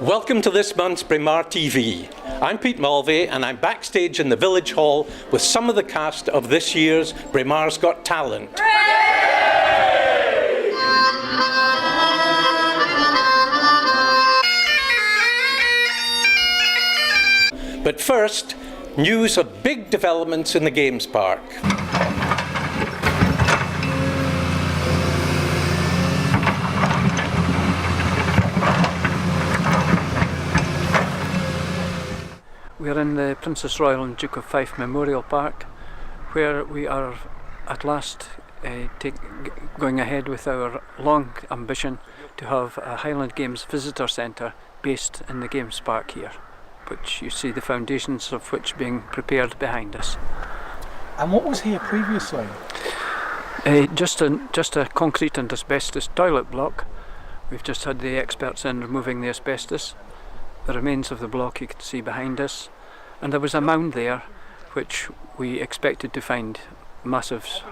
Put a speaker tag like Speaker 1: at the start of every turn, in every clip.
Speaker 1: Welcome to this month's Braemar TV. I'm Pete Mulvey and I'm backstage in the Village Hall with some of the cast of this year's Braemar's Got Talent. But first, news of big developments in the Games Park.
Speaker 2: We're in the Princess Royal and Duke of Fife Memorial Park, where we are at last going ahead with our long ambition to have a Highland Games visitor centre based in the Games Park here, which you see the foundations of which being prepared behind us.
Speaker 3: And what was here previously?
Speaker 2: Just a concrete and asbestos toilet block. We've just had the experts in removing the asbestos. The remains of the block you can see behind us, and there was a mound there which we expected to find massive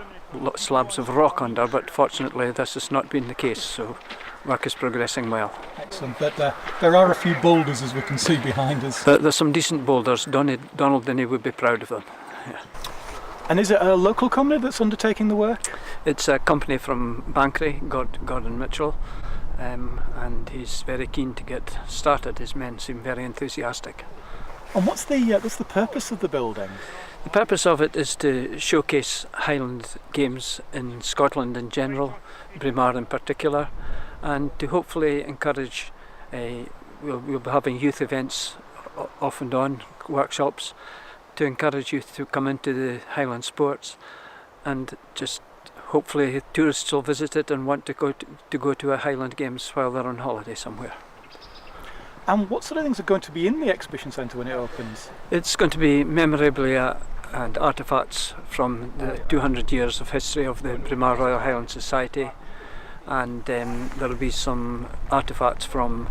Speaker 2: slabs of rock under, but fortunately this has not been the case, so work is progressing well.
Speaker 3: Excellent, but there are a few boulders as we can see behind us.
Speaker 2: There's some decent boulders. Donald Dinny would be proud of them. Yeah.
Speaker 3: And is it a local company that's undertaking the work?
Speaker 2: It's a company from Bankery, Gordon Mitchell. And he's very keen to get started. His men seem very enthusiastic.
Speaker 3: And what's the purpose of the building?
Speaker 2: The purpose of it is to showcase Highland Games in Scotland in general, Braemar in particular, and to hopefully encourage, we'll be having youth events off and on, workshops, to encourage youth to come into the Highland sports, and just hopefully tourists will visit it and want to go to a Highland Games while they're on holiday somewhere.
Speaker 3: And what sort of things are going to be in the exhibition centre when it opens?
Speaker 2: It's going to be memorabilia and artefacts from the 200 years of history of the Braemar Royal Highland Society, and there will be some artefacts from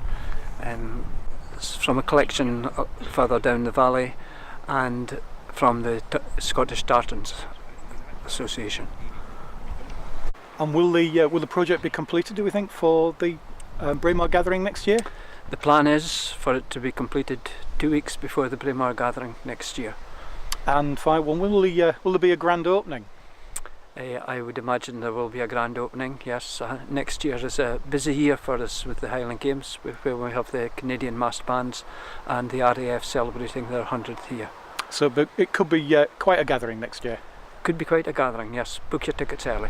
Speaker 2: a collection further down the valley and from the Scottish Tartans Association.
Speaker 3: And will the project be completed, do we think, for the Braemar Gathering next year?
Speaker 2: The plan is for it to be completed 2 weeks before the Braemar Gathering next year.
Speaker 3: And when will there be a grand opening?
Speaker 2: I would imagine there will be a grand opening, yes. Next year is a busy year for us with the Highland Games, where we have the Canadian massed bands and the RAF celebrating their 100th year.
Speaker 3: So it could be quite a gathering next year?
Speaker 2: Could be quite a gathering, yes. Book your tickets early.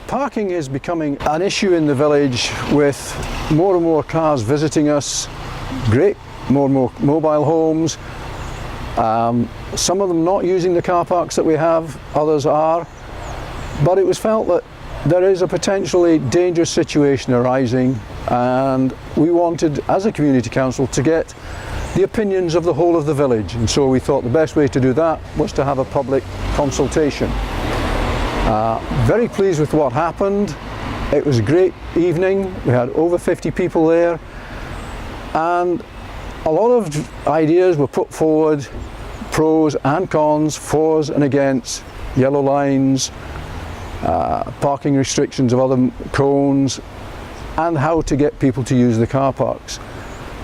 Speaker 4: Parking is becoming an issue in the village, with more and more cars visiting us, more and more mobile homes, some of them not using the car parks that we have, others are, but it was felt that there is a potentially dangerous situation arising, and we wanted, as a community council, to get the opinions of the whole of the village, and so we thought the best way to do that was to have a public consultation. Very pleased with what happened. It was a great evening. We had over 50 people there, and a lot of ideas were put forward, pros and cons, fors and against, yellow lines, parking restrictions of other cones, and how to get people to use the car parks.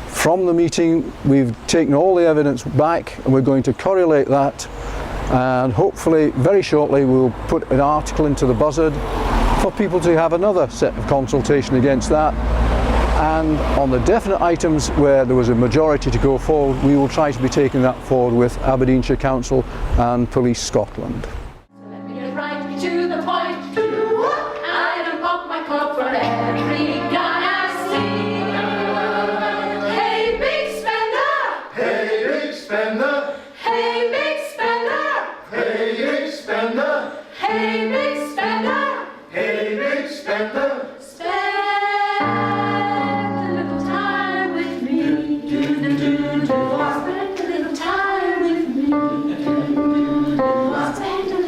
Speaker 4: From the meeting, we've taken all the evidence back, and we're going to correlate that, and hopefully very shortly we'll put an article into the Buzzard for people to have another set of consultation against that. And on the definite items where there was a majority to go forward, we will try to be taking that forward with Aberdeenshire Council and Police Scotland.
Speaker 5: Let me get right to the point. I don't pop my cork for every guy I see. Hey, big spender!
Speaker 6: Hey, big spender!
Speaker 5: Hey, big spender!
Speaker 6: Hey, big spender!
Speaker 5: Hey, big spender!
Speaker 6: Hey, big spender!
Speaker 5: Spend a little time with me. Spend a little time with me. Spend a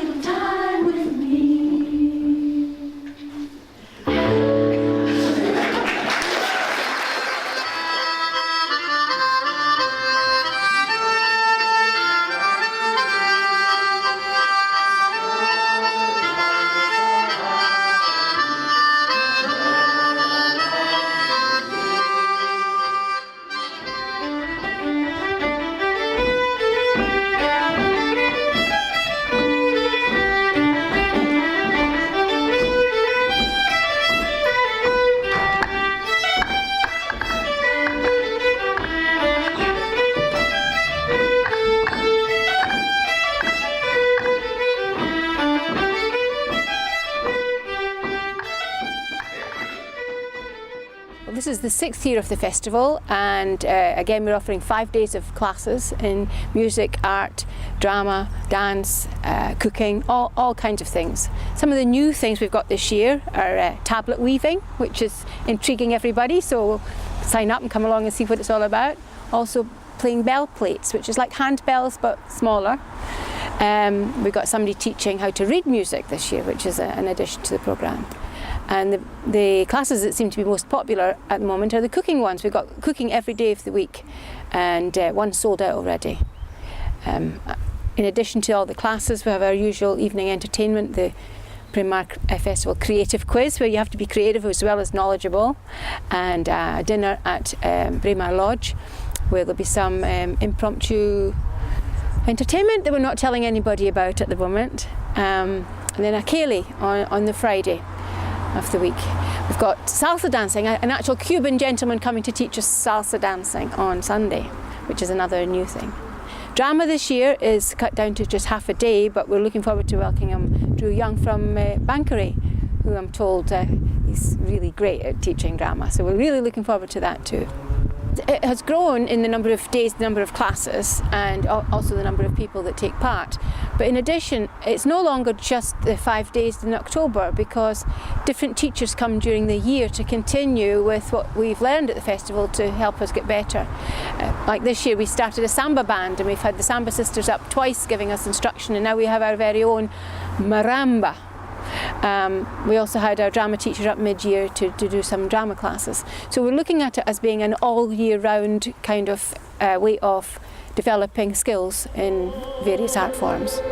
Speaker 7: the 6th year of the festival, and again we're offering 5 days of classes in music, art, drama, dance, cooking, all kinds of things. Some of the new things we've got this year are tablet weaving, which is intriguing everybody, so sign up and come along and see what it's all about. Also playing bell plates, which is like hand bells but smaller. We've got somebody teaching how to read music this year, which is an addition to the programme. And the classes that seem to be most popular at the moment are the cooking ones. We've got cooking every day of the week, and one's sold out already. In addition to all the classes, we have our usual evening entertainment, the Braemar Festival Creative Quiz, where you have to be creative as well as knowledgeable, and a dinner at Braemar Lodge, where there'll be some impromptu entertainment that we're not telling anybody about at the moment, and then a ceilidh on the Friday of the week. We've got salsa dancing, an actual Cuban gentleman coming to teach us salsa dancing on Sunday, which is another new thing. Drama this year is cut down to just half a day, but we're looking forward to welcoming Drew Young from Bankery, who I'm told he's really great at teaching drama, so we're really looking forward to that too. It has grown in the number of days, the number of classes, and also the number of people that take part. But in addition, it's no longer just the 5 days in October, because different teachers come during the year to continue with what we've learned at the festival to help us get better. Like this year we started a samba band, and we've had the samba sisters up twice giving us instruction, and now we have our very own maramba. We also had our drama teacher up mid-year to do some drama classes. So we're looking at it as being an all year round kind of way of developing skills in various art forms.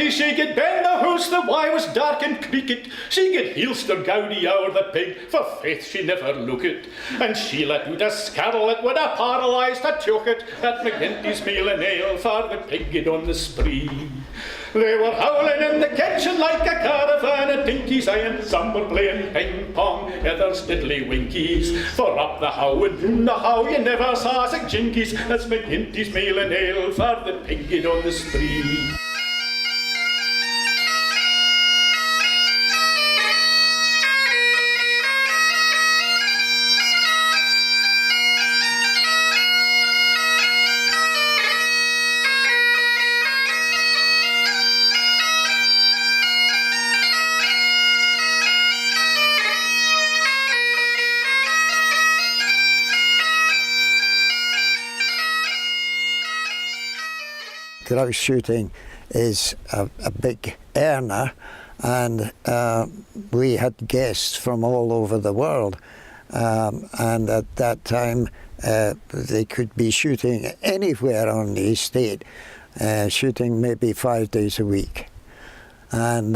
Speaker 6: She could bend the house, the wye was dark and creakit. She could heels the gowdy o'er the pig, for faith she never lookit. And she let out a scarl that would have paralysed a tucket at McGinty's meal and ale, for the pig on the spree. They were howling in the kitchen like a caravan of dinkies, and some were playing ping-pong, others diddly-winkies. For up the how and down the how you never saw such jinkies as McGinty's meal and ale, for the pig on the spree.
Speaker 8: Grouse shooting is a big earner, and we had guests from all over the world, and at that time they could be shooting anywhere on the estate, shooting maybe 5 days a week. And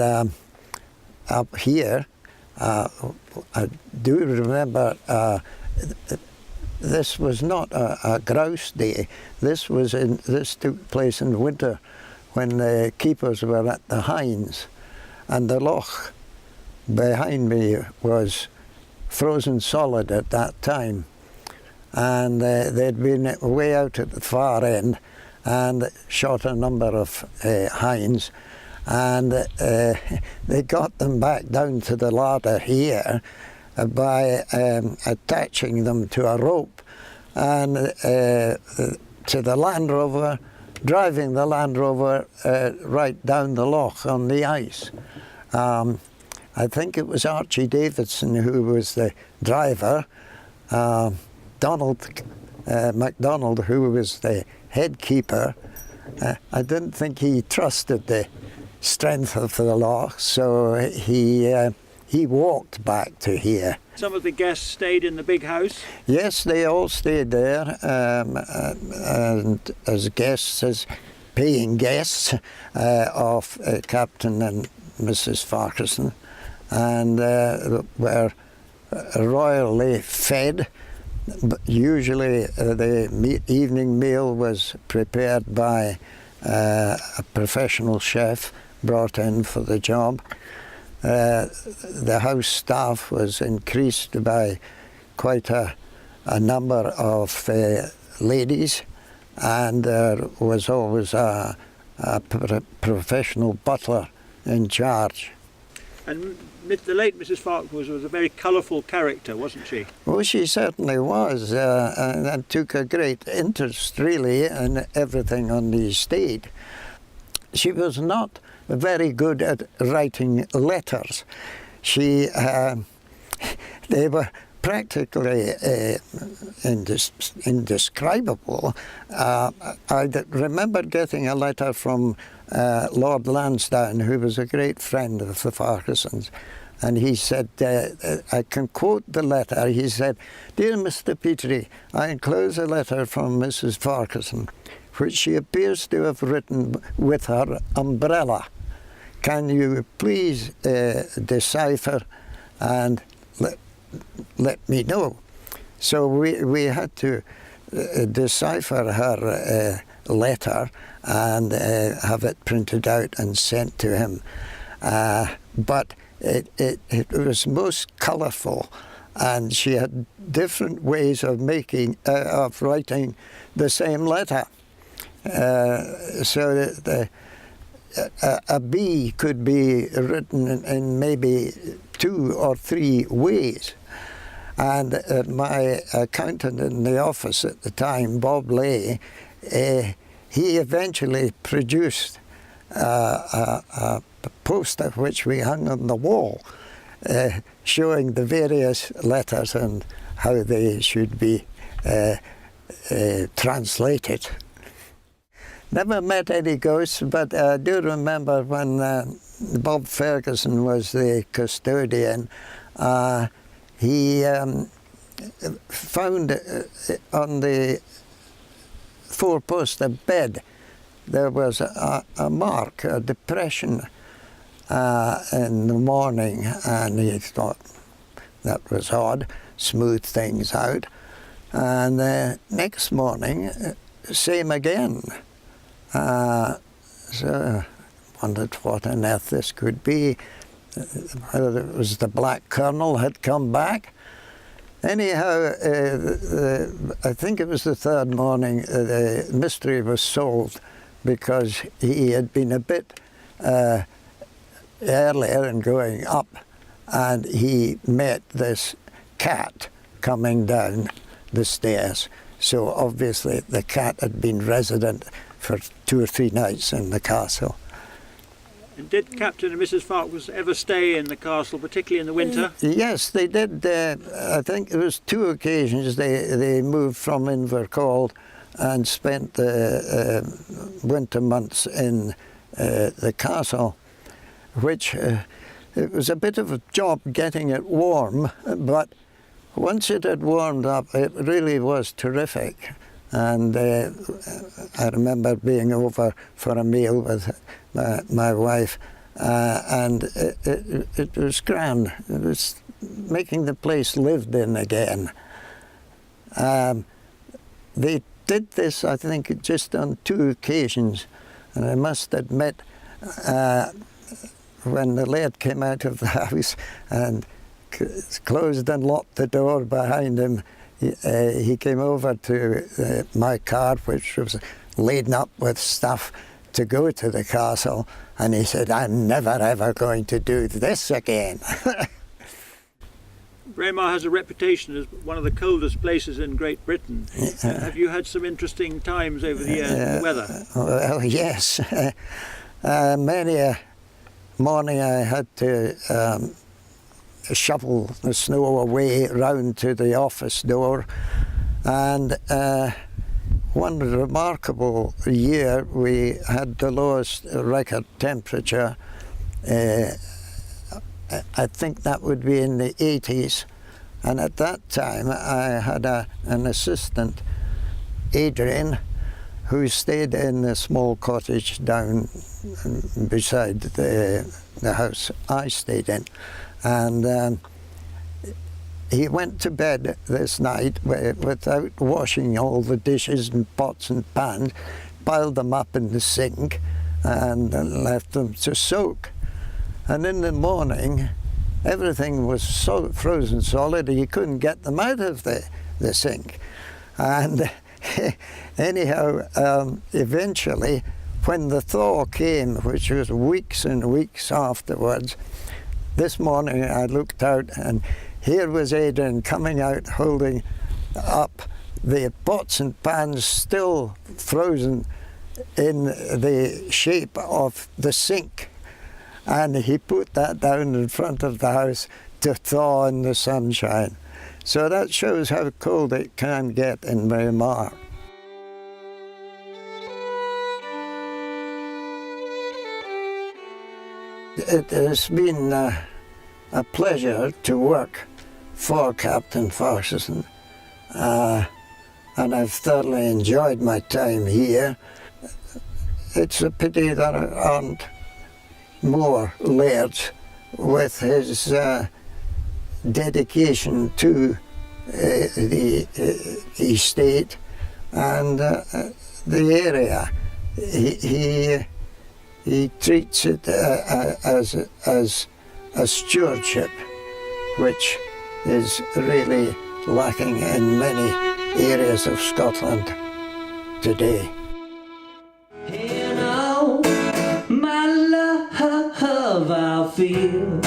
Speaker 8: up here, I do remember this was not a grouse day. This took place in winter when the keepers were at the Hinds, and the loch behind me was frozen solid at that time, and they'd been way out at the far end and shot a number of hinds, and they got them back down to the larder here by attaching them to a rope and to the Land Rover, driving the Land Rover right down the loch on the ice. I think it was Archie Davidson who was the driver, Donald MacDonald, who was the head keeper. I didn't think he trusted the strength of the loch, so he walked back to here.
Speaker 9: Some of the guests stayed in the big house?
Speaker 8: Yes, they all stayed there and as guests, as paying guests of Captain and Mrs. Farquharson, and were royally fed. But usually the evening meal was prepared by a professional chef brought in for the job. The house staff was increased by quite a number of ladies, and there was always a professional butler in charge.
Speaker 9: And the late Mrs. Farquhar was a very colourful character, wasn't she?
Speaker 8: Well, she certainly was, and took a great interest, really, in everything on the estate. She was not very good at writing letters. They were practically indescribable. I remember getting a letter from Lord Lansdowne, who was a great friend of the Farquharsons, and he said, I can quote the letter, he said, "Dear Mr. Petrie, I enclose a letter from Mrs. Farquharson, which she appears to have written with her umbrella. Can you please decipher and let me know?" So we had to decipher her letter and have it printed out and sent to him. But it was most colourful, and she had different ways of writing the same letter. So that a B could be written in maybe 2 or 3 ways. And my accountant in the office at the time, Bob Lay, he eventually produced a poster which we hung on the wall, showing the various letters and how they should be translated. Never met any ghosts, but I do remember when Bob Ferguson was the custodian, he found on the 4-poster bed there was a mark, a depression in the morning, and he thought that was odd, smoothed things out. And next morning, same again. So wondered what on earth this could be, whether it was the Black Colonel had come back. Anyhow, I think it was the 3rd morning, the mystery was solved, because he had been a bit earlier in going up, and he met this cat coming down the stairs. So obviously the cat had been resident for 2 or 3 nights in the castle.
Speaker 9: And did Captain and Mrs. Farquhar ever stay in the castle, particularly in the winter?
Speaker 8: Yes, they did. I think it was 2 occasions they moved from Invercold and spent the winter months in the castle, which it was a bit of a job getting it warm, but once it had warmed up, it really was terrific. And I remember being over for a meal with my wife, and it was grand. It was making the place lived in again. They did this, I think, just on 2 occasions, and I must admit, when the laird came out of the house and closed and locked the door behind him, he came over to my car, which was laden up with stuff to go to the castle, and he said, "I'm never ever going to do this again."
Speaker 9: Braemar has a reputation as one of the coldest places in Great Britain. Have you had some interesting times over the years with the weather?
Speaker 8: Well, yes. Many a morning I had to shovel the snow away round to the office door, and one remarkable year we had the lowest record temperature. I think that would be in the 80s, and at that time I had an assistant, Adrian, who stayed in a small cottage down beside the house I stayed in. And he went to bed this night without washing all the dishes and pots and pans, piled them up in the sink and left them to soak. And in the morning, everything was so frozen solid he couldn't get them out of the sink. And anyhow, eventually, when the thaw came, which was weeks and weeks afterwards, this morning I looked out and here was Adrian coming out holding up the pots and pans still frozen in the shape of the sink. And he put that down in front of the house to thaw in the sunshine. So that shows how cold it can get in Braemar. It has been a pleasure to work for Captain Farquharson, and I've thoroughly enjoyed my time here. It's a pity that there aren't more lairds with his dedication to the estate and the area. He treats it as a stewardship, which is really lacking in many areas of Scotland today.
Speaker 10: You know, my love, I'll feel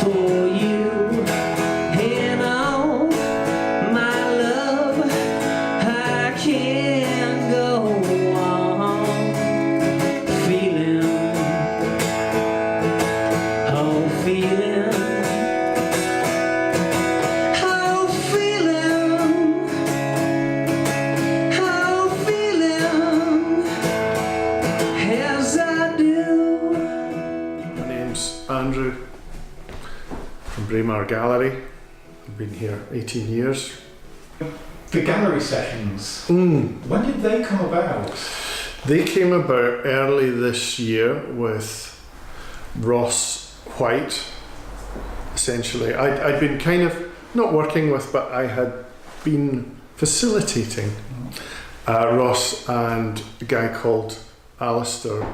Speaker 10: for you. You know, my love, I can't go on feeling, oh, feeling.
Speaker 11: Andrew from Braemar Gallery. I've been here 18 years.
Speaker 3: The gallery sessions, when did they come about?
Speaker 11: They came about early this year with Ross White, essentially. I'd been kind of not working with, but I had been facilitating Ross and a guy called Alistair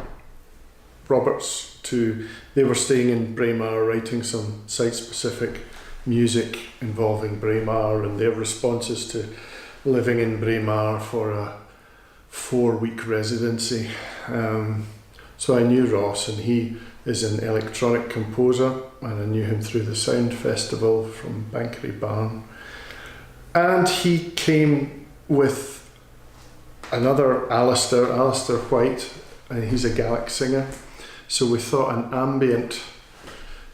Speaker 11: Roberts. They were staying in Braemar, writing some site-specific music involving Braemar and their responses to living in Braemar for a 4-week residency. So I knew Ross, and he is an electronic composer, and I knew him through the Sound Festival from Bankery Barn. And he came with another Alistair White, and he's a Gaelic singer. So we thought an ambient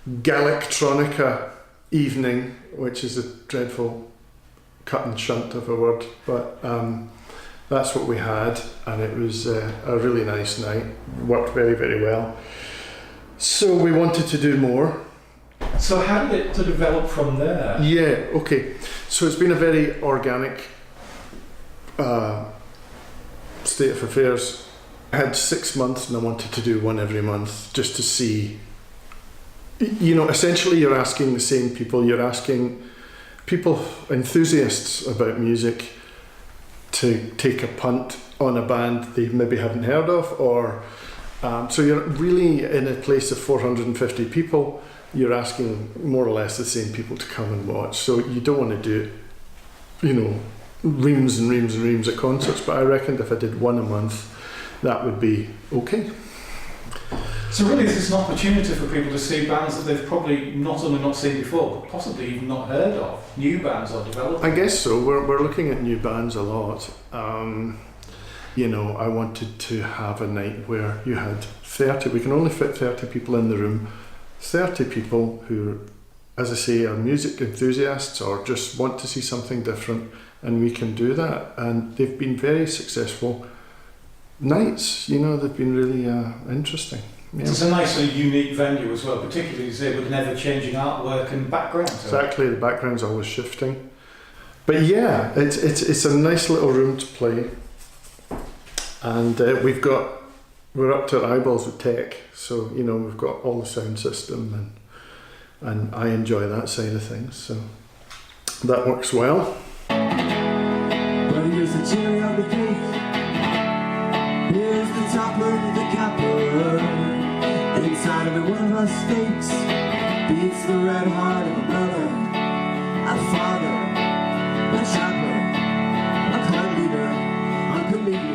Speaker 11: Gaelectronica evening, which is a dreadful cut and shunt of a word, but that's what we had, and it was a really nice night. Worked very, very well. So we wanted to do more.
Speaker 3: So how did it develop from there?
Speaker 11: Yeah, okay. So it's been a very organic state of affairs. I had 6 months and I wanted to do one every month just to see, you know, essentially you're asking the same people, you're asking people, enthusiasts about music, to take a punt on a band they maybe haven't heard of, or so you're really in a place of 450 people, you're asking more or less the same people to come and watch. So you don't want to do it, you know, reams and reams and reams of concerts, but I reckoned if I did one a month, that would be okay.
Speaker 3: So really this is an opportunity for people to see bands that they've probably not only not seen before, but possibly even not heard of. New bands are developing.
Speaker 11: I guess so. We're looking at new bands a lot. You know, I wanted to have a night where you had 30, we can only fit 30 people in the room, 30 people who, as I say, are music enthusiasts or just want to see something different, and we can do that. And they've been very successful nights, you know, they've been really interesting. Yeah.
Speaker 3: It's a nice unique venue as well, particularly say, with never-changing artwork and background.
Speaker 11: Exactly, the background's always shifting. But yeah, it's a nice little room to play. And we're up to our eyeballs with tech, so you know we've got all the sound system, and I enjoy that side of things, so that works well.
Speaker 10: But here's the cherry on the cake. Here's the topper, the capper. Inside every one of us fakes beats the red heart of a brother, a father, a chaplain, a club leader, a comedian.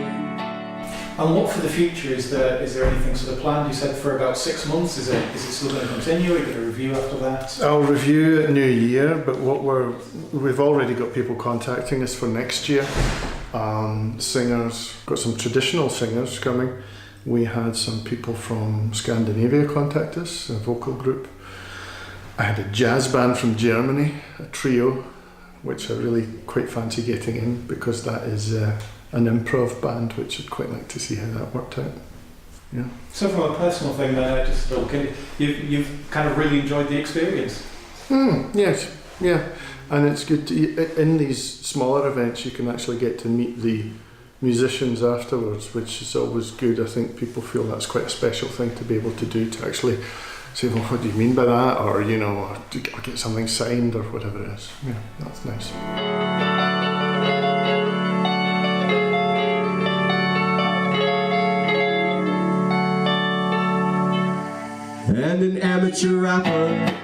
Speaker 3: And what for the future? Is there anything sort of planned? You said for about 6 months. Is it still going to continue? Are you going to review after that?
Speaker 11: I'll review at New Year, but we've already got people contacting us for next year. Singers, got some traditional singers coming. We had some people from Scandinavia contact us, a vocal group. I had a jazz band from Germany, a trio, which I really quite fancy getting in because that is an improv band, which I'd quite like to see how that worked out. Yeah.
Speaker 3: So from a personal thing then, just you've kind of really enjoyed the experience?
Speaker 11: Yes, yeah. And it's good to, in these smaller events you can actually get to meet the musicians afterwards, which is always good. I think people feel that's quite a special thing to be able to do, to actually say, well, what do you mean by that? Or, you know, I'll get something signed or whatever it is. Yeah, that's nice.
Speaker 10: And an amateur rapper.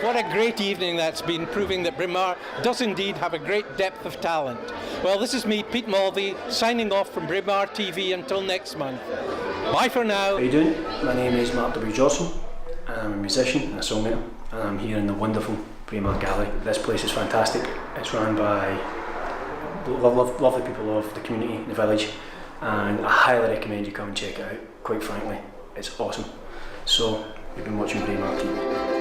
Speaker 1: What a great evening that's been, proving that Braemar does indeed have a great depth of talent. Well, this is me, Pete Mulvey, signing off from Braemar TV until next month. Bye for now.
Speaker 12: How are you doing? My name is Mark W. Johnson. I'm a musician and a songwriter, and I'm here in the wonderful Braemar Gallery. This place is fantastic. It's run by lovely people of the community, the village, and I highly recommend you come and check it out. Quite frankly, it's awesome. So, you've been watching Braemar TV.